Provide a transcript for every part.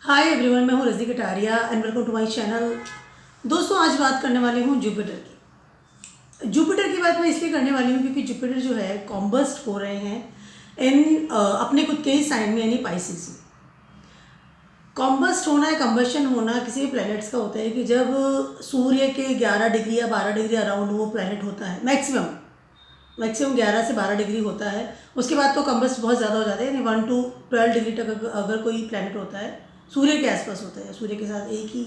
Hi everyone, मैं हूँ Razi Kataria and welcome to my channel. दोस्तों, आज बात करने वाली हूँ जुपिटर की बात मैं इसलिए करने वाली हूँ क्योंकि जुपिटर जो है कॉम्बस्ट हो रहे हैं इन अपने खुद के ही साइन में, यानी पाइसेस में। कॉम्बस्ट होना है, कंबशन होना किसी भी प्लैनेट्स का होता है कि जब सूर्य के 11 डिग्री या 12 डिग्री अराउंड वो प्लैनेट होता है, मैक्सिमम 11 से 12 डिग्री होता है। उसके बाद तो कंबस्ट बहुत ज़्यादा हो जाता है, यानी 1 to 12 डिग्री तक अगर कोई प्लैनेट होता है सूर्य के आसपास होता है, सूर्य के साथ एक ही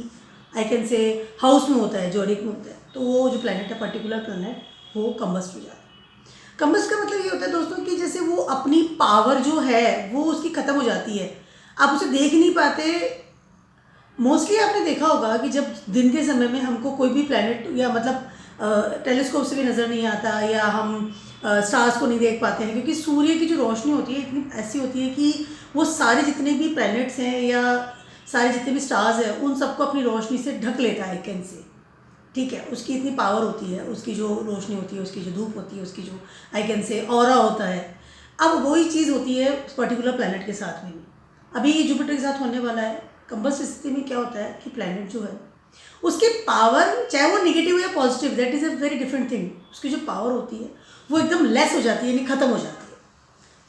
आई कैन से हाउस में होता है, जोडिक में होता है, तो वो जो प्लैनेट है, पर्टिकुलर प्लैनेट, वो कंबस्ट हो जाता है। कंबस्ट का मतलब ये होता है दोस्तों कि जैसे वो अपनी पावर जो है वो उसकी ख़त्म हो जाती है, आप उसे देख नहीं पाते। मोस्टली आपने देखा होगा कि जब दिन के समय में हमको कोई भी प्लैनेट या मतलब टेलीस्कोप से भी नज़र नहीं आता, या हम स्टार्स को नहीं देख पाते हैं, क्योंकि सूर्य की जो रोशनी होती है इतनी ऐसी होती है कि वो सारे जितने भी प्लैनेट्स हैं या सारे जितने भी स्टार्स हैं उन सबको अपनी रोशनी से ढक लेता है, कैन से, ठीक है। उसकी इतनी पावर होती है, उसकी जो रोशनी होती है, उसकी जो धूप होती है, उसकी जो आई कैन से ऑरा होता है। अब वही चीज़ होती है उस पर्टिकुलर प्लैनेट के साथ में भी। अभी ये जुपिटर के साथ होने वाला है। कंबस्ट स्थिति में क्या होता है कि प्लैनेट जो है उसकी पावर, चाहे वो निगेटिव या positive, that is a very different thing, उसकी जो पावर होती है वो एकदम लेस हो जाती है, यानी ख़त्म हो जाती है।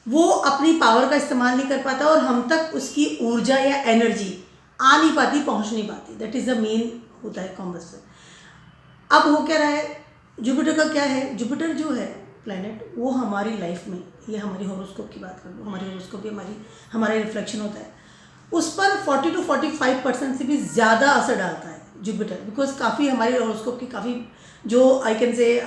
वो अपनी पावर का इस्तेमाल नहीं कर पाता और हम तक उसकी ऊर्जा या एनर्जी आ नहीं पाती, पहुंच नहीं पाती। दैट इज़ द मेन होता है कॉम्बस्ट। अब हो क्या रहा है, जुपिटर का क्या है, जुपिटर जो है प्लैनेट वो हमारी लाइफ में, ये हमारी हॉरोस्कोप की बात कर लो, हमारी हॉरोस्कोप भी हमारा रिफ्लेक्शन होता है, उस पर 40 to 45% से भी ज़्यादा असर डालता है जुपिटर। बिकॉज काफ़ी हमारे हॉरोस्कोप की काफ़ी जो आई कैन से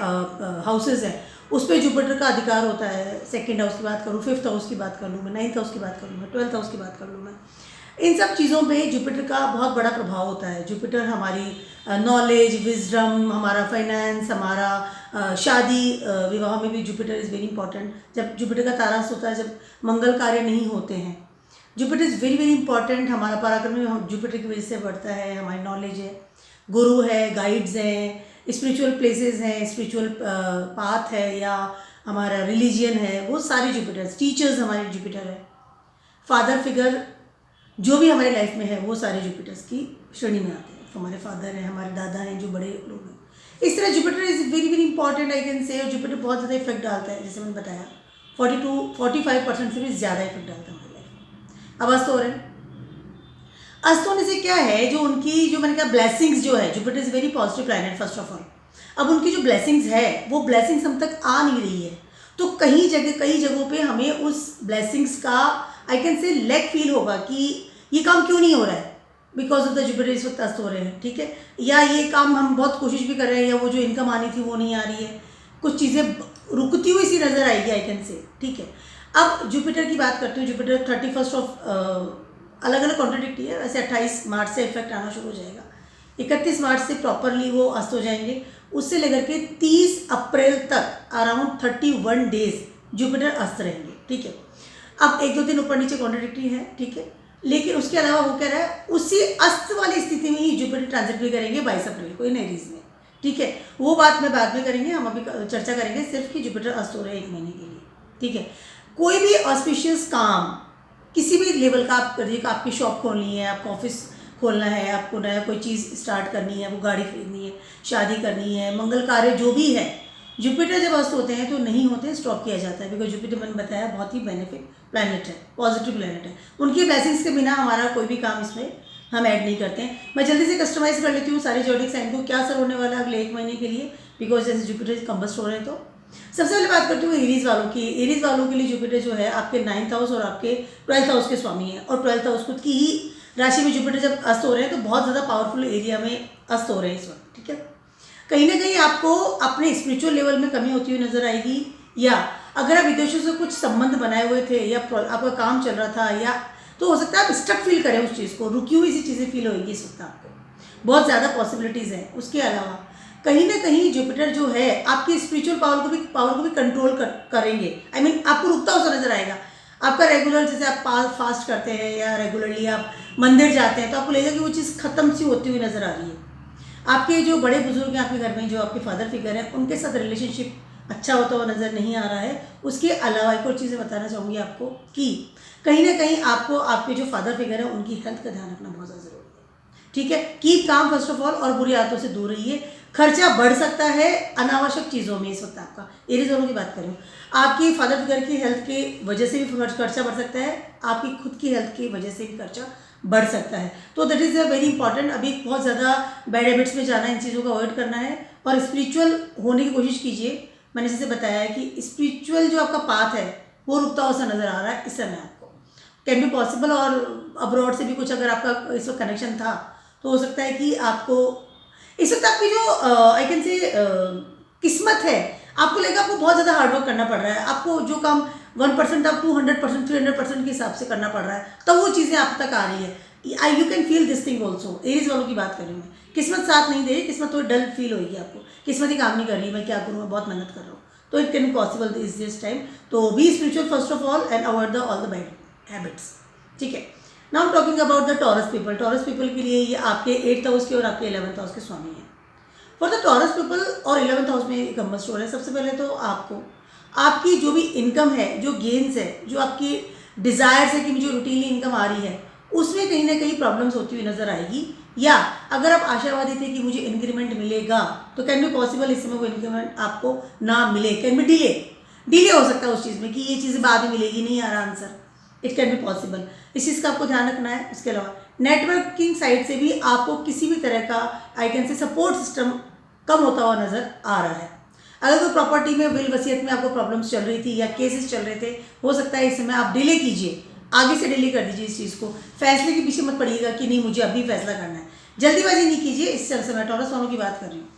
हाउसेज हैं उस पर जुपिटर का अधिकार होता है। सेकंड हाउस की बात करूँ, फिफ्थ हाउस की बात कर लूँ मैं, नाइन्थ हाउस की बात कर लूँ मैं, 12th हाउस की बात कर लूँ मैं, इन सब चीज़ों पे जुपिटर का बहुत बड़ा प्रभाव होता है। जुपिटर हमारी नॉलेज, विजडम, हमारा फाइनेंस, हमारा शादी विवाह में भी जुपिटर इज़ वेरी इंपॉर्टेंट। जब जुपिटर का तारास होता है, जब मंगल कार्य नहीं होते हैं, Jupiter is very very important. हमारा पराक्रम हम जुपिटर की वजह से बढ़ता है, हमारी नॉलेज है, गुरु है, गाइड्स हैं, स्पिरिचुअल प्लेसेस हैं, स्पिरिचुअल पाथ है, या हमारा रिलीजियन है, वो सारे जुपिटर्स, टीचर्स हमारे जुपिटर है, फादर फिगर जो भी हमारी लाइफ में है वो सारे जुपिटर्स की श्रेणी में आते हैं। हमारे फादर हैं, हमारे दादा हैं, जो बड़े लोग हैं, इस तरह Jupiter is very very important I can say. और जुपिटर बहुत ज़्यादा इफेक्ट डालता है, जैसे मैंने बताया 40 to 45% से भी ज़्यादा इफेक्ट डालता है हमारी लाइफ में। अब अस्त हो रहे हैं, अस्त होने से क्या है, जो उनकी जो मैंने कहा ब्लेसिंग्स जो है, Jupiter is very positive planet first of all. अब उनकी जो ब्लेसिंग्स है वो ब्लेसिंग्स हम तक आ नहीं रही है, तो कई जगहों पे हमें उस ब्लेसिंग्स का I can say lack feel होगा कि ये काम क्यों नहीं हो रहा है, बिकॉज ऑफ द जुपिटर इस वक्त अस्त हो रहे हैं, ठीक है। या ये काम हम बहुत कोशिश भी कर रहे हैं, या वो जो इनकम आनी थी वो नहीं आ रही है, कुछ चीज़ें रुकती हुई सी नज़र आएगी आई कैन से, ठीक है। अब जुपिटर की बात करते हैं। जुपिटर 31 ऑफ अलग अलग कॉन्ट्राडिक्टी है वैसे, 28 मार्च से इफेक्ट आना शुरू हो जाएगा, 31 मार्च से प्रॉपरली वो अस्त हो जाएंगे। उससे लेकर के 30 अप्रैल तक अराउंड 31 डेज जुपिटर अस्त रहेंगे, ठीक है। अब एक दो दिन ऊपर नीचे कॉन्ट्राडिक्टी है, ठीक है, लेकिन उसके अलावा वो कह रहा है उसी अस्त वाली स्थिति में ही जुपिटर ट्रांजिट भी करेंगे 22 अप्रैल को इन एरीज में, ठीक है। वो बात में बाद में करेंगे, हम अभी चर्चा करेंगे सिर्फ कि जुपिटर अस्त हो रहे हैं 1 महीने के लिए, ठीक है। कोई भी ऑस्पिशियस काम किसी भी लेवल का आप करिए, आपकी शॉप खोलनी है, आपको ऑफिस खोलना है, आपको नया कोई चीज़ स्टार्ट करनी है, वो गाड़ी खरीदनी है, शादी करनी है, मंगल कार्य जो भी है, जुपिटर जब अस्त होते हैं तो नहीं होते, स्टॉप किया जाता है। बिकॉज जुपिटर मैंने बताया बहुत ही बेनिफिट प्लैनेट है, पॉजिटिव प्लैनेट है, उनकी ब्लेसिंग्स के बिना हमारा कोई भी काम इसमें हम ऐड नहीं करते हैं। मैं जल्दी से कस्टमाइज़ कर लेती हूँ सारे जोडिक साइन को, क्या असर होने वाला है अगले 1 महीने के लिए, बिकॉज जैसे जुपिटर कंबस्ट हो रहे हैं। तो सबसे पहले बात करती हूँ एरीज वालों की। एरीज वालों के लिए जुपिटर जो है आपके 9th हाउस और आपके 12th हाउस के स्वामी है, और 12th हाउस खुद की ही राशि में जुपिटर जब अस्त हो रहे हैं तो बहुत ज़्यादा पावरफुल एरिया में अस्त हो रहे हैं इस वक्त, ठीक है। कहीं ना कहीं आपको अपने स्पिरिचुअल लेवल में कमी होती हुई नजर आएगी, या अगर आप विदेशों से कुछ संबंध बनाए हुए थे, या आपका काम चल रहा था, या तो हो सकता है आप स्टक फील करें उस चीज़ को, रुकी हुई सी चीज़ें फील होगी इस वक्त आपको, बहुत ज़्यादा पॉसिबिलिटीज़ हैं। उसके अलावा कहीं ना कहीं जुपिटर जो है आपकी स्पिरिचुअल पावर को भी कंट्रोल करेंगे। आई मीन आपको रुकता हुआ नजर आएगा। आपका रेगुलर जैसे आप फास्ट करते हैं या रेगुलरली आप मंदिर जाते हैं तो आपको लगेगा कि वो चीज़ खत्म सी होती हुई नजर आ रही है। आपके जो बड़े बुजुर्ग हैं आपके घर में, जो आपके फादर फिगर हैं, उनके साथ रिलेशनशिप अच्छा होता हुआ नज़र नहीं आ रहा है। उसके अलावा एक और चीज़ बताना चाहूँगी आपको कि कहीं ना कहीं आपको आपके जो फादर फिगर है उनकी हेल्थ का ध्यान रखना बहुत ज़्यादा ज़रूरी है। ठीक है, keep calm first of all, और बुरी आदतों से दूर रहिए। खर्चा बढ़ सकता है अनावश्यक चीज़ों में इस वक्त आपका, एरीज वालों की बात कर रही हूँ। आपकी फादर फिगर की हेल्थ की वजह से भी खर्चा बढ़ सकता है, आपकी खुद की हेल्थ की वजह से भी खर्चा बढ़ सकता है। तो that is a very important. अभी बहुत ज़्यादा बैड हैबिट्स में जाना है, इन चीज़ों को अवॉइड करना है और स्पिरिचुअल होने की कोशिश कीजिए। मैंने जैसे बताया है कि स्पिरिचुअल जो आपका पाथ है वो रुकता हुआ सा नज़र आ रहा है इस समय आपको। कैन बी पॉसिबल, और अब्रॉड से भी कुछ अगर आपका इस वक्त कनेक्शन था तो हो सकता है कि आपको इस वक्त आपकी जो आई कैन से किस्मत है, आपको लगेगा आपको बहुत ज़्यादा हार्डवर्क करना पड़ रहा है। आपको जो काम 1% आप 200%, 300% के हिसाब से करना पड़ रहा है, तब वो चीज़ें आप तक आ रही है। You can feel this thing also. Aries वालों की बात कर रही हूँ मैं। किस्मत साथ नहीं दे रही, किस्मत थोड़ी डल फील होगी आपको, किस्मत ही काम नहीं कर रही, मैं क्या करूँ, मैं बहुत मेहनत कर रहा हूँ। तो it can be possible is this time. तो be spiritual first of all and avoid the all the bad habits. ठीक है, now talking about the Taurus people. Taurus people के लिए ये आपके 8th हाउस के और आपके 11th हाउस के स्वामी हैं। फॉर द टॉरस पीपल और 11th हाउस में एक अम्बस स्टोर है। सबसे पहले तो आपको आपकी जो भी इनकम है, जो गेन्स है, जो आपकी डिज़ायर्स है कि मुझे रूटीनली इनकम आ रही है, उसमें कहीं ना कहीं प्रॉब्लम्स होती हुई नजर आएगी। या अगर आप आशावादी थे कि मुझे इंक्रीमेंट मिलेगा, तो कैन बी पॉसिबल इस समय वो इंक्रीमेंट आपको ना मिले। कैन बी डिले हो सकता है उस चीज़ में कि ये चीज़ें बाद में मिलेगी, नहीं आ रहा answer. It can be possible, इस चीज़ का आपको ध्यान रखना है। उसके अलावा नेटवर्किंग साइड से भी आपको किसी भी तरह का आई कैन से सपोर्ट सिस्टम कम होता हुआ नज़र आ रहा है। अगर कोई प्रॉपर्टी में विल वसीयत में आपको प्रॉब्लम्स चल रही थी या केसेस चल रहे थे, हो सकता है इस समय आप डिले कीजिए, आगे से डिले कर दीजिए इस चीज़ को। फैसले के पीछे मत पड़िएगा कि नहीं मुझे अभी फैसला करना है, जल्दीबाजी नहीं कीजिए। इस समय टॉरस वालों की बात कर रही हूँ,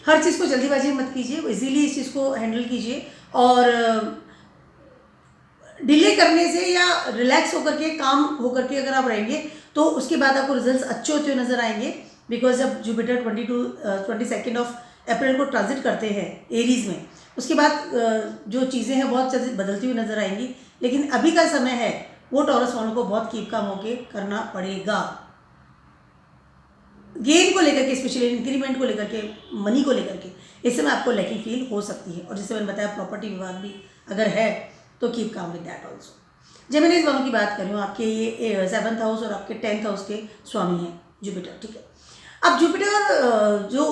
हर चीज़ को जल्दीबाजी मत कीजिए, इजीली इस चीज़ को हैंडल कीजिए। और डिले करने से या रिलैक्स होकर के, काम होकर के अगर आप रहेंगे तो उसके बाद आपको रिजल्ट्स अच्छे होते हुए नजर आएंगे। बिकॉज जब जुपिटर 22 अप्रैल को ट्रांजिट करते हैं एरीज में, उसके बाद जो चीज़ें हैं बहुत जल्दी बदलती हुई नजर आएंगी। लेकिन अभी का समय है वो टॉरस वालों को बहुत कीप काम होके करना पड़ेगा। गेन को लेकर के, स्पेशली इंक्रीमेंट को लेकर के, मनी को लेकर के इस समय आपको लैकिंग फील हो सकती है। और जैसे मैंने बताया प्रॉपर्टी विवाद भी अगर है तो keep calm with that also. जेमिनीज वालों की बात कर रही हूँ, आपके ये 7th हाउस और आपके 10th हाउस के स्वामी हैं जुपिटर। ठीक है, अब जुपिटर जो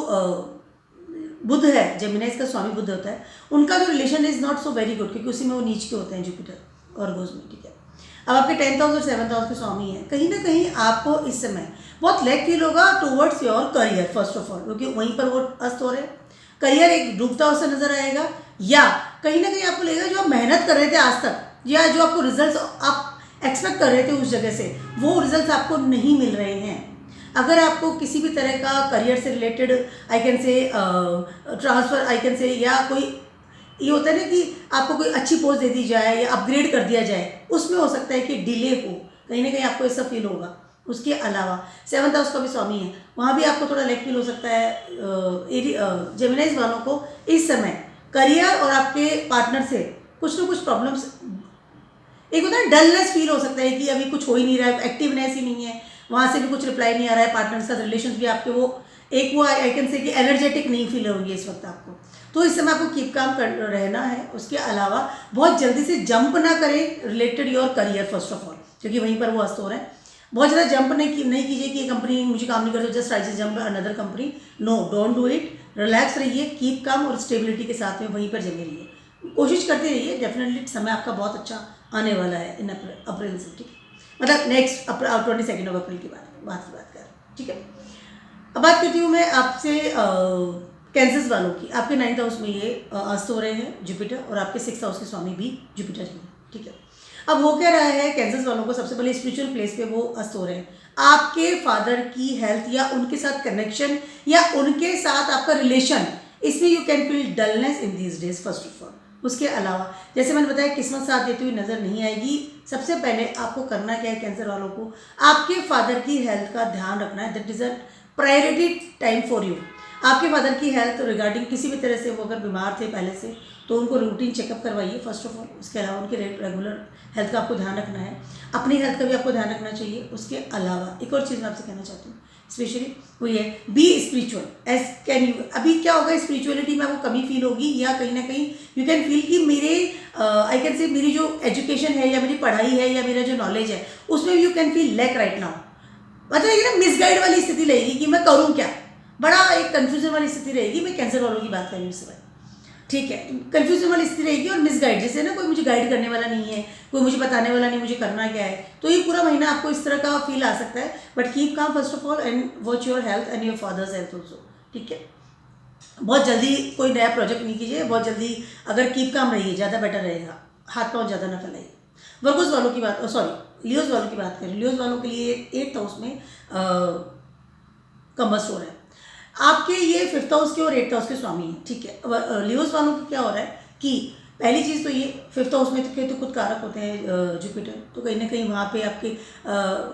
बुध है, जेमिनीज का स्वामी बुध होता है, उनका जो relation is not so very good, क्योंकि उसी में वो नीच के होते हैं जुपिटर और गोज में। ठीक है, अब आपके 10th हाउस और 7th हाउस के स्वामी हैं, कहीं ना कहीं आपको इस समय बहुत लैक फील होगा towards your career first of all, क्योंकि वहीं पर वो अस्त हो रहे हैं। करियर एक डूबता हुआ नजर आएगा, या कहीं ना कहीं आपको लगेगा जो आप मेहनत कर रहे थे आज तक, या जो आपको रिजल्ट्स आप एक्सपेक्ट कर रहे थे उस जगह से, वो रिजल्ट्स आपको नहीं मिल रहे हैं। अगर आपको किसी भी तरह का करियर से related I can say transfer I can say, या कोई ये होता है ना कि आपको कोई अच्छी पोस्ट दे दी जाए या अपग्रेड कर दिया जाए, उसमें हो सकता है कि डिले हो, कहीं ना कहीं आपको ऐसा फील होगा। उसके अलावा 7th हाउस का भी स्वामी है, वहाँ भी आपको थोड़ा लेक फील हो सकता है। जेमिनाइज वालों को इस समय करियर और आपके पार्टनर से कुछ ना कुछ प्रॉब्लम्स, एक होता है डलनेस फील हो सकता है कि अभी कुछ हो ही नहीं रहा है, एक्टिवनेस ही नहीं है, वहाँ से भी कुछ रिप्लाई नहीं आ रहा है, पार्टनर का रिलेशन भी आपके वो एक वो आई कैन से कि एनर्जेटिक नहीं फील होंगे इस वक्त आपको। तो इस समय आपको कीप काम कर रहना है। उसके अलावा बहुत जल्दी से जंप ना करें related your career first of all, क्योंकि वहीं पर वो अस्त हो रहे हैं। बहुत ज़्यादा जंप नहीं कीजिए कि ये कंपनी मुझे काम नहीं करती, just try to jump another company. No, don't do it. Relax रहिए, कीप काम और स्टेबिलिटी के साथ में वहीं पर जमे रहिए, कोशिश करते रहिए। डेफिनेटली समय आपका बहुत अच्छा आने वाला है इन अप्रैल से। ठीक है, मतलब नेक्स्ट 22 अप्रैल की बात कर, ठीक है। अब बात करती हूँ मैं आपसे कैंसर्स वालों की। आपके 9th हाउस में ये अस्त हो रहे हैं जुपिटर, और आपके 6th हाउस के स्वामी भी जुपिटर ही हैं। ठीक है, अब हो क्या रहा है कैंसर्स वालों को, सबसे पहले स्पिरिचुअल प्लेस पे वो अस्त हो रहे हैं। आपके फादर की हेल्थ या उनके साथ कनेक्शन या उनके साथ आपका रिलेशन, इसमें you can feel dullness in these days first of all. उसके अलावा जैसे मैंने बताया किस्मत साथ देती हुई नज़र नहीं आएगी। सबसे पहले आपको करना क्या है कैंसर वालों को, आपके फादर की हेल्थ का ध्यान रखना है। That is a priority time for you. आपके फादर की हेल्थ रिगार्डिंग किसी भी तरह से वो अगर बीमार थे पहले से, तो उनको रूटीन चेकअप करवाइए फर्स्ट ऑफ ऑल। उसके अलावा उनके रेगुलर हेल्थ का आपको ध्यान रखना है, अपनी हेल्थ का भी आपको ध्यान रखना चाहिए। उसके अलावा एक और चीज़ मैं आपसे कहना चाहती हूँ स्पेशली वो ये be spiritual as can you. अभी क्या होगा, स्पिरिचुअलिटी में आपको कमी फील होगी, या कहीं ना कहीं यू कैन फील कि मेरे आई कैन से मेरी जो एजुकेशन है या मेरी पढ़ाई है या मेरा जो नॉलेज है उसमें you can feel lack right now. मतलब ये ना मिसगाइड वाली स्थिति रहेगी कि मैं करूँ क्या, बड़ा एक कन्फ्यूजन वाली स्थिति रहेगी। मैं कैंसर वालों की बात कर रही हूँ इस समय, ठीक है। कन्फ्यूजन वाली स्थिति रहेगी और मिसगाइड, जैसे ना कोई मुझे गाइड करने वाला नहीं है, कोई मुझे बताने वाला नहीं मुझे करना क्या है। तो ये पूरा महीना आपको इस तरह का फील आ सकता है। But keep calm first of all and watch your health and your fathers health also, ठीक है। बहुत जल्दी कोई नया प्रोजेक्ट नहीं कीजिए, बहुत जल्दी अगर कीप काम रहिए ज़्यादा बेटर रहेगा, हाथ पाँव ज़्यादा ना फैलाइए। वर्गोस वालों की बात, सॉरी लियोज वालों की बात करें। लियोज वालों के लिए 8th हाउस में कंबस्ट हो रहा है। आपके ये 5th हाउस के और 8th हाउस के स्वामी हैं, ठीक है। लियोज वालों को क्या हो रहा है कि पहली चीज़ तो ये 5th हाउस में तो खुद कारक होते हैं जुपिटर, तो कहीं ना कहीं वहाँ पे आपके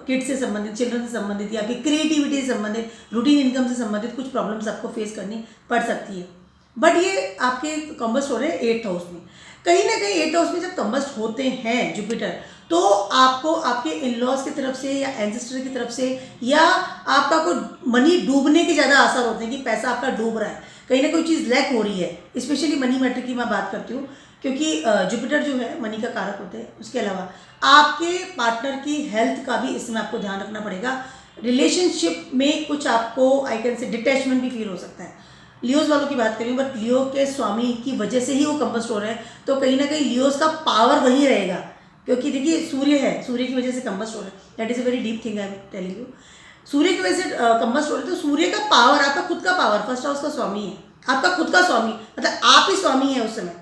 किड से संबंधित, चिल्ड्रन से संबंधित या आपकी क्रिएटिविटी से संबंधित, रूटीन इनकम से संबंधित कुछ प्रॉब्लम्स आपको फेस करनी पड़ सकती है। बट ये आपके कंबस्ट हो रहे हैं 8th हाउस में। कहीं ना कहीं 8th हाउस में जब कंबस्ट होते हैं जुपिटर, तो आपको आपके इन लॉज की तरफ से या एंसेस्टर की तरफ से या आपका कोई मनी डूबने के ज़्यादा आसार होते हैं कि पैसा आपका डूब रहा है, कहीं ना कोई चीज़ लैक हो रही है। स्पेशली मनी मैटर की मैं बात करती हूँ, क्योंकि जुपिटर जो है मनी का कारक होते हैं। उसके अलावा आपके पार्टनर की हेल्थ का भी इसमें आपको ध्यान रखना पड़ेगा। रिलेशनशिप में कुछ आपको आई कैन से डिटैचमेंट भी फील हो सकता है। लियोज वालों की बात करें, बट लियो के स्वामी की वजह से ही वो कंबस्ट हो रहे हैं, तो कहीं ना कहीं लियोज का पावर वही रहेगा, क्योंकि देखिए सूर्य है, सूर्य की वजह से कंबस्ट हो रहा है। That is a very deep thing I am telling you. सूर्य की वजह से कंबस्ट हो रहे हैं, तो सूर्य का पावर, आपका खुद का पावर, फर्स्ट हाउस का स्वामी है, आपका खुद का स्वामी, मतलब आप ही स्वामी है उस समय।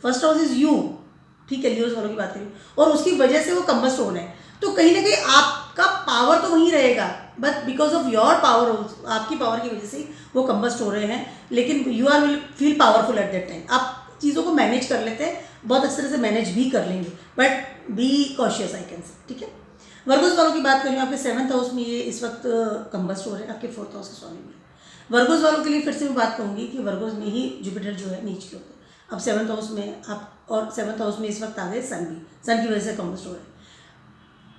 फर्स्ट हाउस इज यू, ठीक है। लियोज वालों की बात करें और उसकी वजह से वो कंबस्ट हो रहे हैं, तो कहीं ना कहीं आपका पावर तो वहीं रहेगा, but because of your power, आपकी पावर की वजह से वो कंबस्ट हो रहे हैं। लेकिन you are will feel powerful at that time. आप चीज़ों को मैनेज कर लेते हैं, बहुत अच्छे तरह से मैनेज भी कर लेंगे, but be cautious I can say, ठीक है। वर्गोस वालों की बात करें, आपके 7th हाउस में ये इस वक्त कंबस्ट हो रहे हैं, आपके 4th हाउस के स्वामी में। वर्गोस वालों के लिए फिर से मैं बात कहूँगी कि वर्गोस में ही जुपिटर जो है नीच के होते हैं। अब 7th हाउस में आप, और 7th हाउस में इस वक्त आ गए सन भी, सन की वजह से कंबस्ट हो रहे हैं।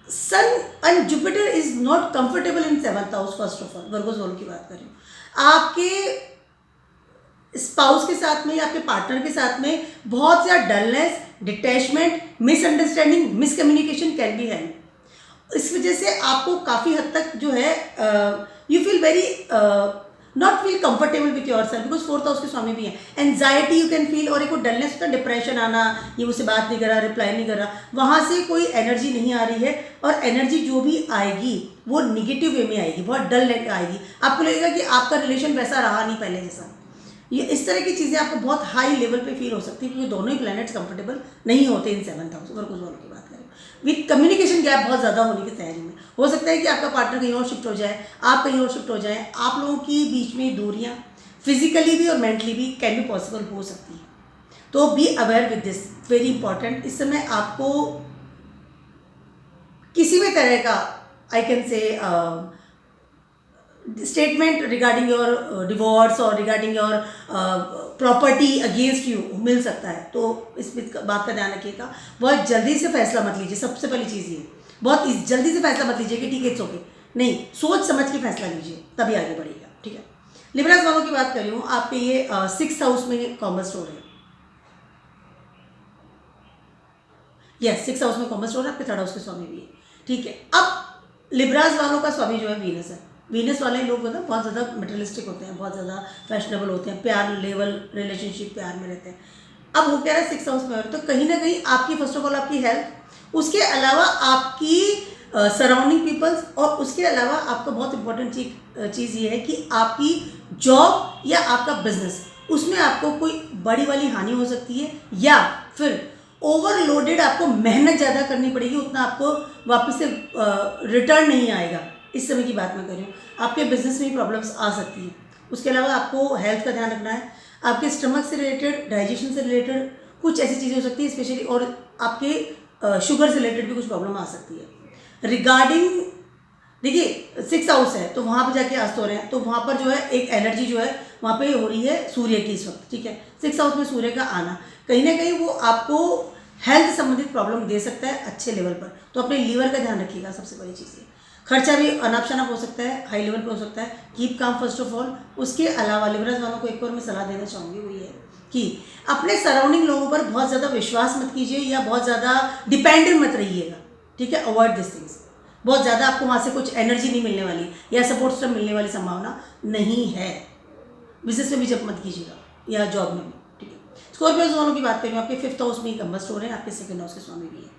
Sun and Jupiter is not comfortable in 7th house. First of all Virgos वालों की बात करें, आपके स्पाउस के साथ में या आपके पार्टनर के साथ में बहुत ज़्यादा dullness, detachment, misunderstanding, miscommunication can be hand. इस वजह से आपको काफ़ी हद तक जो है you feel very not feel comfortable with your self, because 4th house के स्वामी भी हैं। एंजाइटी यू कैन फील, और एक डलनेस होता है, डिप्रेशन आना, ये मुझसे बात नहीं कर रहा, रिप्लाई नहीं कर रहा, वहाँ से कोई एनर्जी नहीं आ रही है, और एनर्जी जो भी आएगी वो निगेटिव वे में आएगी, बहुत डल आएगी। आपको लगेगा कि आपका रिलेशन वैसा रहा नहीं पहले जैसा। ये इस तरह की चीज़ें आपको बहुत हाई लेवल पे फील हो सकती है, क्योंकि दोनों ही प्लैनेट्स कंफर्टेबल नहीं होते इन 7th हाउस। वर्गोस वालों की बात करें, विथ कम्युनिकेशन गैप बहुत ज़्यादा होने की तैयारी में। हो सकता है कि आपका पार्टनर कहीं और शिफ्ट हो जाए, आप कहीं और शिफ्ट हो जाए, आप लोगों की बीच में दूरियाँ फिजिकली भी और मेंटली भी कैन बी पॉसिबल हो सकती है। तो be aware with this, very important. इस समय आपको किसी भी तरह का आई कैन से स्टेटमेंट रिगार्डिंग योर डिवोर्स और regarding your property against you मिल सकता है, तो इस बात का ध्यान रखिएगा। बहुत जल्दी से फैसला मत लीजिए, सबसे पहली चीज़ ये, बहुत जल्दी से फैसला मत लीजिए कि ठीक है इट्स ओके, नहीं, सोच समझ के फैसला लीजिए, तभी आगे बढ़ेगा, ठीक है। लिब्रास वालों की बात कर रही हूँ, आपके ये 6th हाउस में कॉमर्स हो रहे हैं। यस, 6th हाउस में कॉमर्स हो रहा है, आपके 3rd हाउस के स्वामी भी है, ठीक है। अब लिब्रास वालों का स्वामी जो है वीनस है। वीनस वाले लोग मतलब बहुत ज़्यादा मटेरियलिस्टिक होते हैं, बहुत ज़्यादा फैशनेबल होते हैं, प्यार लेवल रिलेशनशिप प्यार में रहते हैं। अब वो कह रहा है 6th हाउस में, तो कहीं ना कहीं आपकी फर्स्ट ऑफ ऑल आपकी हेल्थ, उसके अलावा आपकी सराउंडिंग पीपल्स, और उसके अलावा आपको बहुत इंपॉर्टेंट चीज़ ये है कि आपकी जॉब या आपका बिजनेस, उसमें आपको कोई बड़ी वाली हानि हो सकती है, या फिर ओवरलोडेड आपको मेहनत ज़्यादा करनी पड़ेगी, उतना आपको वापस से रिटर्न नहीं आएगा। इस समय की बात मैं कर रही हूँ, आपके बिजनेस में भी प्रॉब्लम्स आ सकती हैं। उसके अलावा आपको हेल्थ का ध्यान रखना है, आपके स्टमक से रिलेटेड, डाइजेशन से रिलेटेड कुछ ऐसी चीज़ें हो सकती हैं स्पेशली, और आपके शुगर से रिलेटेड भी कुछ प्रॉब्लम आ सकती है। रिगार्डिंग देखिए 6th हाउस है, तो वहाँ पे जाके अस्त हो रहे हैं, तो वहाँ पर जो है एक एनर्जी जो है वहाँ पे हो रही है सूर्य की इस वक्त, ठीक है। 6th हाउस में सूर्य का आना कहीं ना कहीं वो आपको हेल्थ संबंधित प्रॉब्लम दे सकता है अच्छे लेवल पर, तो अपने लीवर का ध्यान रखिएगा, सबसे बड़ी चीज़ है। खर्चा भी अनाप शनाप हो सकता है, हाई लेवल पे हो सकता है। Keep calm first of all. उसके अलावा लिबरल्स वालों को एक और मैं सलाह देना चाहूँगी, वो ये है कि अपने सराउंडिंग लोगों पर बहुत ज़्यादा विश्वास मत कीजिए या बहुत ज़्यादा डिपेंडेंट मत रहिएगा, ठीक है। Avoid this things. बहुत ज़्यादा आपको वहाँ से कुछ एनर्जी नहीं मिलने वाली या सपोर्ट सिस्टम मिलने वाली संभावना नहीं है। बिजनेस में भी जब मत कीजिएगा या जॉब में भी, ठीक है। स्कॉर्पियोज वालों की बात करें, आपके 5th हाउस में कंबस्ट हो रहे हैं, आपके 2nd हाउस के स्वामी भी है।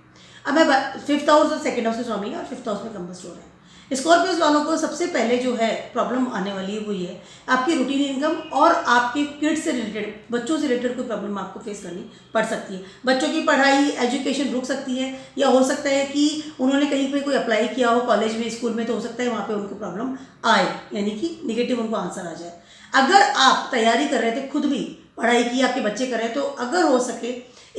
अब मैं 5th हाउस और 2nd हाउस के स्वामी है और 5th हाउस में कंबस्ट हो रहे हैं। स्कॉर्पियोज वालों को सबसे पहले जो है प्रॉब्लम आने वाली है वो ये है, आपकी रूटीन इनकम और आपके किड्स से रिलेटेड, बच्चों से रिलेटेड कोई प्रॉब्लम आपको फेस करनी पड़ सकती है। बच्चों की पढ़ाई, एजुकेशन रुक सकती है, या हो सकता है कि उन्होंने कहीं पे कोई अप्लाई किया हो कॉलेज में, स्कूल में, तो हो सकता है वहाँ पे उनको प्रॉब्लम आए, यानी कि निगेटिव उनको आंसर आ जाए। अगर आप तैयारी कर रहे थे, खुद भी पढ़ाई की, आपके बच्चे कर रहे हैं, तो अगर हो सके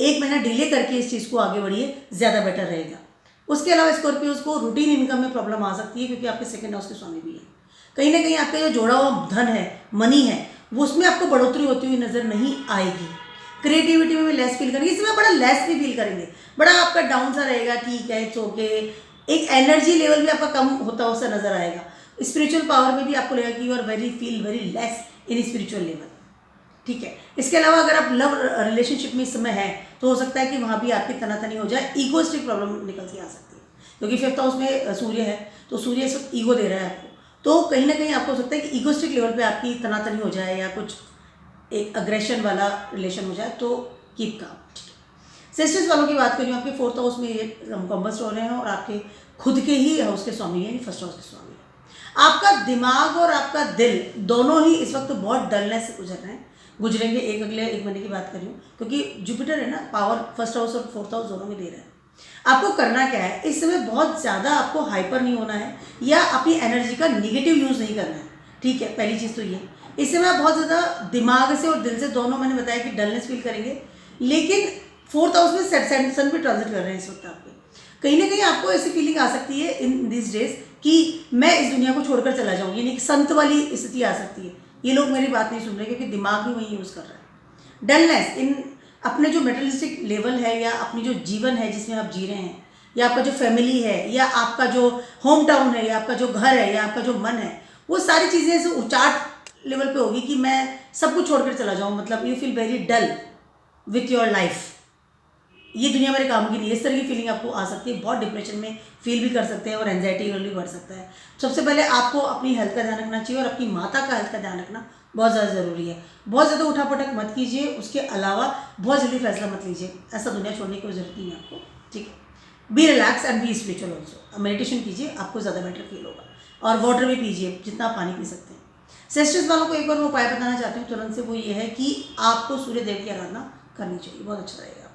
1 महीना डिले करके इस चीज़ को आगे बढ़िए, ज़्यादा बेटर रहेगा। उसके अलावा स्कॉर्पियोज को रूटीन इनकम में प्रॉब्लम आ सकती है, क्योंकि आपके 2nd हाउस के स्वामी भी है। कहीं ना कहीं आपका जो जोड़ा हुआ धन है, मनी है, वो उसमें आपको बढ़ोतरी होती हुई नजर नहीं आएगी। क्रिएटिविटी में भी लेस फील करेंगे, इसमें बड़ा लेस भी फील करेंगे, बड़ा आपका डाउन सा रहेगा, ठीक है, इट्स ओके। एक एनर्जी लेवल भी आपका कम होता हुआ सा नजर आएगा। स्पिरिचुअल पावर में भी आपको लगेगा कि you are feel very less in spiritual level, ठीक है। इसके अलावा अगर आप लव रिलेशनशिप में इस समय है, तो हो सकता है कि वहाँ भी आपकी तनातनी हो जाए, ईगोस्टिक प्रॉब्लम निकल के आ सकती है, क्योंकि 5th हाउस में सूर्य है, तो सूर्य इस वक्त ईगो दे रहा है आपको, तो कहीं ना कहीं आपको हो सकता है कि ईगोस्टिक लेवल पे आपकी तनातनी हो जाए या कुछ एक अग्रेशन वाला रिलेशन हो जाए, तो कीप काम, ठीक है। सिस्टर्स वालों की बात करूँ, आपके 4th हाउस में ये कंबस्ट हो रहे हैं और आपके खुद के ही हाउस के स्वामी है, 1st हाउस के स्वामी है। आपका दिमाग और आपका दिल दोनों ही इस वक्त बहुत डलनेस से गुजरेंगे। अगले 1 महीने की बात कर रही हूँ, क्योंकि जुपिटर है ना, पावर 1st हाउस और 4th हाउस दोनों में दे रहा है। आपको करना क्या है, इस समय बहुत ज़्यादा आपको हाइपर नहीं होना है या अपनी एनर्जी का निगेटिव यूज़ नहीं करना है, ठीक है। पहली चीज़ तो ये, इस समय आप बहुत ज़्यादा दिमाग से और दिल से दोनों, मैंने बताया कि डलनेस फील करेंगे, लेकिन 4th हाउस में सन भी ट्रांजिट कर रहे हैं इस वक्त आपके। कहीं ना कहीं आपको ऐसी फीलिंग आ सकती है इन दिस डेज कि मैं इस दुनिया को छोड़कर चला जाऊँ, यानी कि संत वाली स्थिति आ सकती है। ये लोग मेरी बात नहीं सुन रहे, क्योंकि दिमाग भी वही यूज़ कर रहा है। डलनेस इन अपने जो मेटलिस्टिक लेवल है या अपनी जो जीवन है जिसमें आप जी रहे हैं, या आपका जो फैमिली है, या आपका जो होम टाउन है, या आपका जो घर है, या आपका जो मन है, वो सारी चीज़ें ऐसे उचाट लेवल पे होगी कि मैं सब कुछ छोड़कर चला जाऊँ। मतलब you feel very dull with your life, ये दुनिया मेरे काम की नहीं है, इस तरह की फीलिंग आपको आ सकती है। बहुत डिप्रेशन में फील भी कर सकते हैं और एंजाइटी लेवल भी बढ़ सकता है। सबसे पहले आपको अपनी हेल्थ का ध्यान रखना चाहिए और अपनी माता का हेल्थ का ध्यान रखना बहुत ज़्यादा ज़रूरी है। बहुत ज़्यादा उठापटक मत कीजिए, उसके अलावा बहुत जल्दी फैसला मत लीजिए, ऐसा दुनिया छोड़ने की कोई ज़रूरत नहीं है आपको, ठीक है। Be relax and B spiritual also. Meditation कीजिए, आपको ज़्यादा बेटर फील होगा, और वाटर भी पीजिए, जितना आप पानी पी सकते हैं। सिस्टर्स वालों को एक बार मैं उपाय बताना चाहती हूँ तुरंत से, वो ये है कि आपको सूर्य देव की आराधना करनी चाहिए, बहुत अच्छा रहेगा।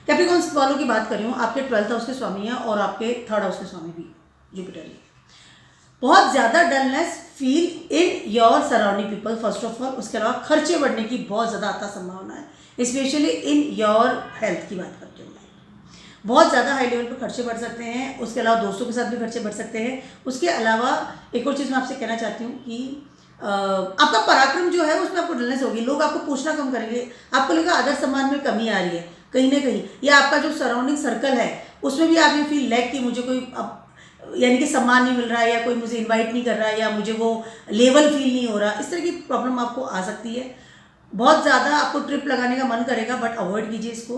कैप्रिकॉर्न्स वालों की बात कर रही हूँ, आपके 12th हाउस के स्वामी हैं और आपके 3rd हाउस के स्वामी भी जुपिटर ही। बहुत ज़्यादा dullness feel in your surrounding people first of all. उसके अलावा खर्चे बढ़ने की बहुत ज़्यादा आता संभावना है, स्पेशली इन योर हेल्थ की बात करती हूँ मैं। बहुत ज़्यादा हाई लेवल पर खर्चे बढ़ सकते हैं, उसके अलावा दोस्तों के साथ भी खर्चे बढ़ सकते हैं। उसके अलावा एक और चीज़ मैं आपसे कहना चाहती हूँ कि आपका पराक्रम जो है उसमें आपको डलनेस होगी, लोग आपको पूछना कम करेंगे, आपको लगेगा आदर सम्मान में कमी आ रही है कहीं ना कहीं, या आपका जो सराउंडिंग सर्कल है उसमें भी आप ये फील लैक कि मुझे कोई यानी कि सम्मान नहीं मिल रहा है, या कोई मुझे इनवाइट नहीं कर रहा है, या मुझे वो लेवल फील नहीं हो रहा, इस तरह की प्रॉब्लम आपको आ सकती है। बहुत ज़्यादा आपको ट्रिप लगाने का मन करेगा, बट अवॉइड कीजिए इसको।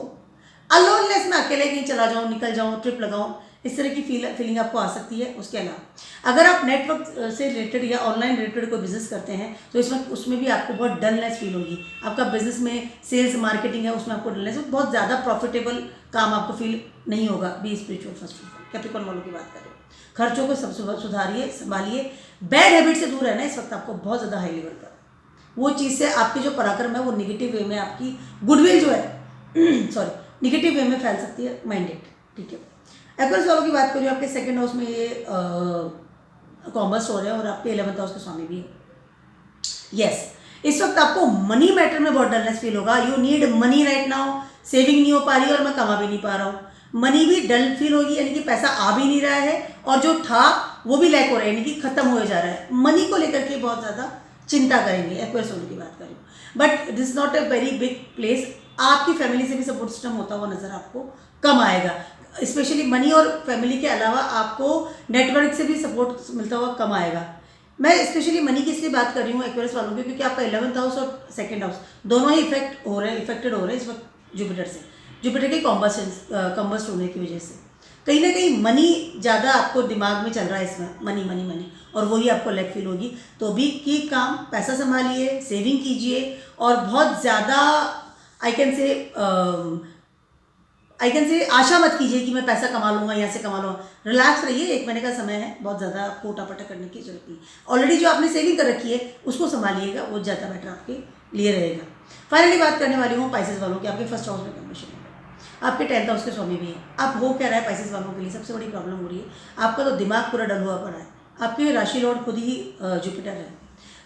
अलोननेस में अकेले कहीं चला जाऊँ, निकल जाऊँ, ट्रिप लगाऊँ, इस तरह की फीलिंग आपको आ सकती है। उसके अलावा अगर आप नेटवर्क से रिलेटेड या ऑनलाइन रिलेटेड कोई बिजनेस करते हैं, तो इसमें उसमें भी आपको बहुत डलनेस फील होगी। आपका बिजनेस में सेल्स मार्केटिंग है, उसमें आपको डलनेस, बहुत ज़्यादा प्रॉफिटेबल काम आपको फील नहीं होगा। B spiritual first of all. Capricorn वालों की बात करें, खर्चों को सब सुधारिए, संभालिए, बैड हैबिट से दूर रहना है इस वक्त आपको बहुत ज़्यादा हाई लेवल पर। वो चीज़ से आपकी जो पराक्रम है वो निगेटिव वे में, आपकी गुडविल जो है सॉरी निगेटिव वे में फैल सकती है, माइंडेड, ठीक है। एक्वेरियस वालों की बात करिए, आपके 2nd हाउस में ये कॉमर्स हो रहे हैं और आपके 11th हाउस के स्वामी भी है। यस, इस वक्त आपको मनी मैटर में बहुत डलनेस फील होगा। You need money right now, saving नहीं हो पा रही और मैं कमा भी नहीं पा रहा हूँ। मनी भी डल फील होगी, यानी कि पैसा आ भी नहीं रहा है और जो था वो भी लैक हो रहा है, यानी कि खत्म हो जा रहा है। मनी को लेकर के बहुत ज़्यादा चिंता करेंगे। एक्वेरियस वालों की बात करें, but this not a very big place. आपकी फैमिली से भी सपोर्ट सिस्टम होता हुआ नजर आपको कम आएगा। स्पेशली मनी और फैमिली के अलावा आपको नेटवर्क से भी सपोर्ट मिलता हुआ कम आएगा। मैं स्पेशली मनी की इसलिए बात कर रही हूँ एक्वेरियस वालों की, क्योंकि आपका 11th हाउस और सेकंड हाउस दोनों ही इफेक्टेड हो रहे हैं इस वक्त जुपिटर से, जुपिटर के कॉम्बस्ट होने की वजह से। कहीं ना कहीं मनी ज़्यादा आपको दिमाग में चल रहा है इसमें, मनी मनी मनी, और वही आपको लैक फील होगी। तो अभी कीप काम, पैसा संभालिए, सेविंग कीजिए, और बहुत ज़्यादा आई कैन से आशा मत कीजिए कि मैं पैसा कमा लूँगा, यहाँ से कमा लूँगा। रिलैक्स रहिए, 1 महीने का समय है, बहुत ज़्यादा आपको उठापटा करने की जरूरत नहीं। ऑलरेडी जो आपने सेविंग कर रखी है उसको संभालिएगा, वो ज़्यादा बेटर आपके लिए रहेगा। फाइनली बात करने वाली हूँ पाइसेस वालों की। आपके फर्स्ट हाउस में कन्वर्शन है, आपके 10th हाउस के स्वामी भी हैं। अब हो क्या रहा है पाइसेस वालों के लिए, सबसे बड़ी प्रॉब्लम हो रही है, आपका तो दिमाग पूरा डल हुआ पड़ा है। आपके राशि लॉर्ड खुद ही जुपिटर है।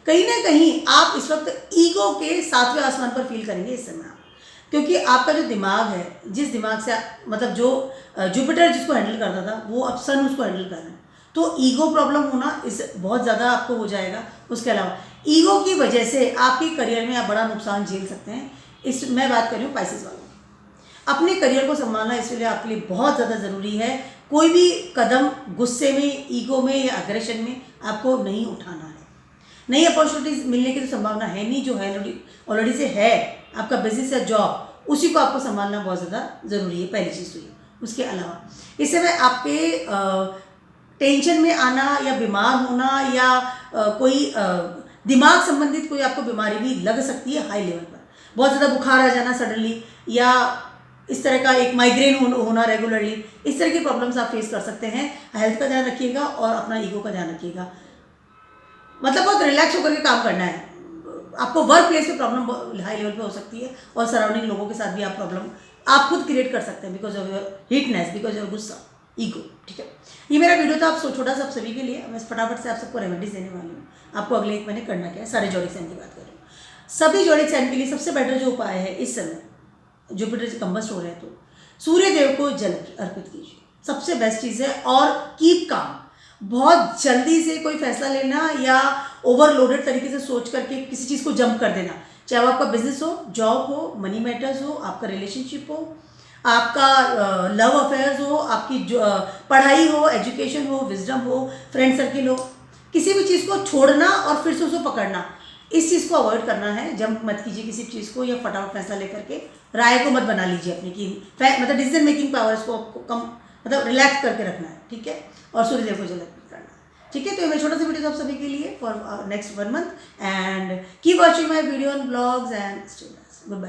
कहीं ना कहीं आप इस वक्त ईगो के 7वें आसमान पर फील करेंगे इस समय आप, क्योंकि आपका जो दिमाग है, जिस दिमाग से मतलब जो जुपिटर जिसको हैंडल करता था, वो अब सन उसको हैंडल कर रहे हैं। तो ईगो प्रॉब्लम होना इस बहुत ज़्यादा आपको हो जाएगा। उसके अलावा ईगो की वजह से आपके करियर में आप बड़ा नुकसान झेल सकते हैं। इस मैं बात कर रही हूँ पाइसेस वालों की। अपने करियर को संभालना इसलिए आपके लिए बहुत ज़्यादा ज़रूरी है। कोई भी कदम गुस्से में, ईगो में या अग्रेशन में आपको नहीं उठाना है। नई अपॉर्चुनिटीज मिलने की तो संभावना है नहीं, जो है ऑलरेडी से है आपका बिजनेस या जॉब, उसी को आपको संभालना बहुत ज़्यादा ज़रूरी है, पहली चीज़ तो ये। उसके अलावा इस समय आपके टेंशन में आना या बीमार होना या कोई दिमाग संबंधित कोई आपको बीमारी भी लग सकती है हाई लेवल पर। बहुत ज़्यादा बुखार आ जाना सडनली, या इस तरह का एक माइग्रेन होना रेगुलरली, इस तरह की प्रॉब्लम्स आप फेस कर सकते हैं। हेल्थ का ध्यान रखिएगा और अपना ईगो का ध्यान रखिएगा। मतलब बहुत रिलैक्स होकर के काम करना है। आपको वर्क प्लेस पे प्रॉब्लम हाई लेवल पे हो सकती है, और सराउंडिंग लोगों के साथ भी आप प्रॉब्लम आप खुद क्रिएट कर सकते हैं, because of your heatness, because of गुस्सा, ईगो। ठीक है, ये मेरा वीडियो था आप छोटा सा आप सभी के लिए। मैं फटाफट से आप सबको रेमेडीज देने वाली हूँ। आपको अगले 1 महीने करना क्या है, सारे जोडिक साइन की बात कर रही हूँ। सभी जोडिक साइन के लिए सबसे बेटर जो उपाय है इस समय, जुपिटर से कंबस्ट हो रहे हैं, तो सूर्य देव को जल अर्पित कीजिए, सबसे बेस्ट चीज़ है। और कीप काम, बहुत जल्दी से कोई फैसला लेना या ओवरलोडेड तरीके से सोच करके किसी चीज़ को जंप कर देना, चाहे वो आपका बिजनेस हो, जॉब हो, मनी मैटर्स हो, आपका रिलेशनशिप हो, आपका लव अफेयर्स हो, आपकी पढ़ाई हो, एजुकेशन हो, विजडम हो, फ्रेंड सर्किल हो, किसी भी चीज़ को छोड़ना और फिर से उसको पकड़ना, इस चीज़ को अवॉइड करना है। जंप मत कीजिए किसी चीज़ को, या फटाफट फैसला लेकर के राय को मत बना लीजिए अपनी की, मतलब डिसीजन मेकिंग पावर को कम, मतलब रिलैक्स करके रखना है। ठीक है, और सूर्यदेव को जल अर्पित करना है। ठीक है, तो ये मेरा छोटा सा वीडियो आप सभी के लिए for next 1 month, and keep watching my video on blogs and good bye.